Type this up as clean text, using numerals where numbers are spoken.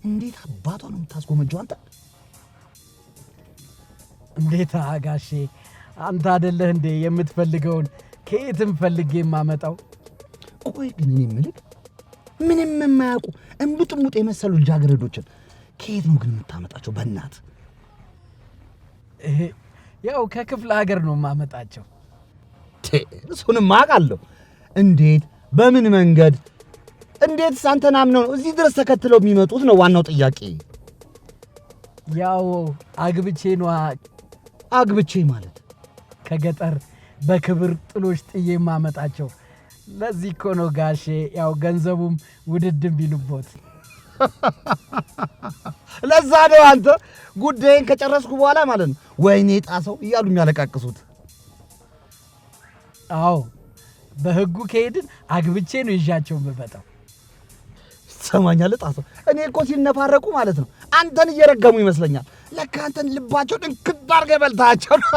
እንዴት አባቷ ነው የምታስጎመጀው አንተ? እንዴት አጋሼ አንተ አይደለህ እንዴ የምትፈልገውን ከየትም ፈልጌ የማመጣው? ቆይ ግን እኔ የምልህ ምንም የማያውቁ እምቡጥምቡጥ የመሰሉ ልጃገረዶችን ከየት ነው ግን የምታመጣቸው? በእናት ያው ከክፍለ ሀገር ነው የማመጣቸው። እሱንም አውቃለሁ። እንዴት በምን መንገድ እንዴት አንተን አምነው ነው እዚህ ድረስ ተከትለው የሚመጡት ነው ዋናው ጥያቄ። ያው አግብቼ ነው። አግብቼ ማለት ከገጠር በክብር ጥሎሽ ጥዬ የማመጣቸው። ለዚህ እኮ ነው ጋሼ ያው ገንዘቡም ውድድም ቢሉቦት። ለዛ ነው አንተ ጉዳይን ከጨረስኩ በኋላ ማለት ነው ወይኔ ጣሰው እያሉ የሚያለቃቅሱት። አዎ በህጉ ከሄድን አግብቼ ነው ይዣቸው የምመጣው። ሰማኛለህ ጣሰው፣ እኔ እኮ ሲነፋረቁ ማለት ነው አንተን እየረገሙ ይመስለኛል። ለካ አንተን ልባቸው ድንክት አድርገህ በልተሃቸው ነው።